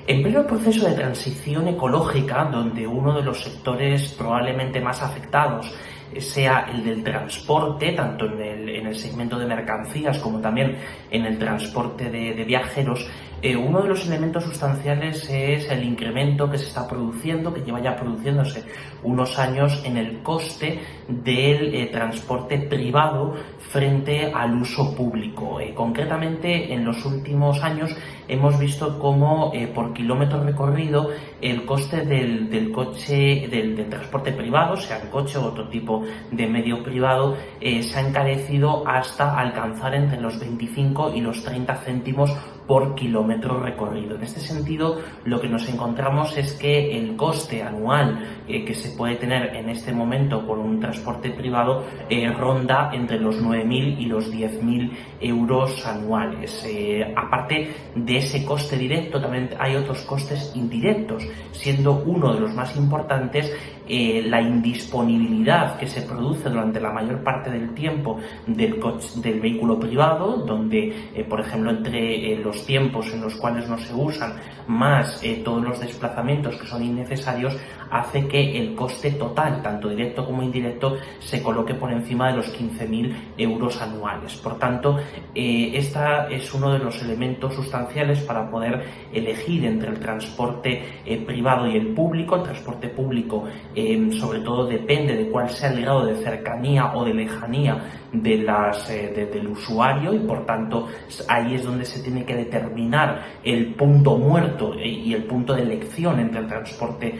En pleno proceso de transición ecológica, donde uno de los sectores probablemente más afectados sea el del transporte, tanto en el segmento de mercancías como también en el transporte de viajeros, uno de los elementos sustanciales es el incremento que se está produciendo, que lleva ya produciéndose unos años, en el coste del transporte privado frente al uso público. Concretamente, en los últimos años hemos visto cómo por kilómetro recorrido el coste del transporte privado, sea el coche o otro tipo de medio privado, se ha encarecido hasta alcanzar entre los 25 y los 30 céntimos por kilómetro recorrido. En este sentido, lo que nos encontramos es que el coste anual que se puede tener en este momento por un transporte privado ronda entre los 9.000 y los 10.000 euros anuales. Aparte de ese coste directo, también hay otros costes indirectos, siendo uno de los más importantes la indisponibilidad que se produce durante la mayor parte del tiempo del vehículo privado, donde, por ejemplo, entre los tiempos en los cuales no se usan, más todos los desplazamientos que son innecesarios, hace que el coste total, tanto directo como indirecto, se coloque por encima de los 15.000 euros anuales. Por tanto, esta es uno de los elementos sustanciales para poder elegir entre el transporte privado y el público. El transporte público sobre todo depende de cuál sea el grado de cercanía o de lejanía del usuario, y por tanto ahí es donde se tiene que determinar el punto muerto y el punto de elección entre el transporte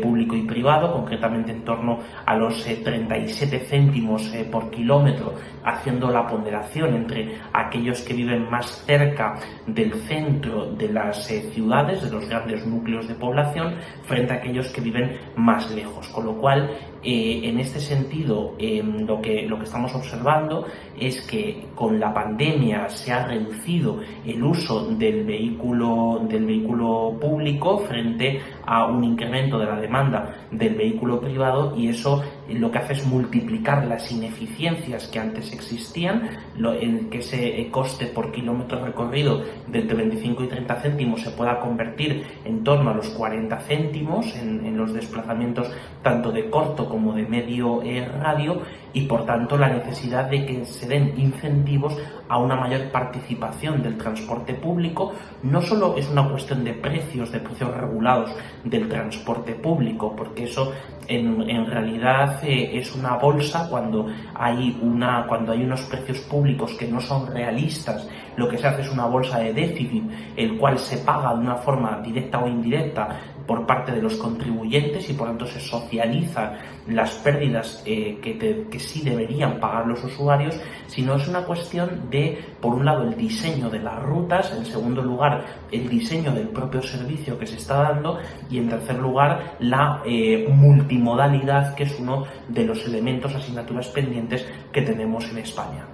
público y privado, concretamente en torno a los 37 céntimos por kilómetro, haciendo la ponderación entre aquellos que viven más cerca del centro de las ciudades, de los grandes núcleos de población, frente a aquellos que viven más lejos. Con lo cual, en este sentido, lo que estamos observando es que con la pandemia se ha reducido el uso del vehículo público frente a un incremento de la demanda del vehículo privado, y eso lo que hace es multiplicar las ineficiencias que antes existían, en que ese coste por kilómetro recorrido de entre 25 y 30 céntimos se pueda convertir en torno a los 40 céntimos en los desplazamientos tanto de corto como de medio radio, y por tanto la necesidad de que se den incentivos a una mayor participación del transporte público. No solo es una cuestión de precios regulados del transporte público, porque eso en realidad es una bolsa. Cuando hay unos precios públicos que no son realistas, lo que se hace es una bolsa de déficit, el cual se paga de una forma directa o indirecta por parte de los contribuyentes, y por tanto se socializan las pérdidas que sí deberían pagar los usuarios, sino es una cuestión de, por un lado, el diseño de las rutas, en segundo lugar, el diseño del propio servicio que se está dando, y en tercer lugar, la multimodalidad, que es uno de los elementos, asignaturas pendientes que tenemos en España.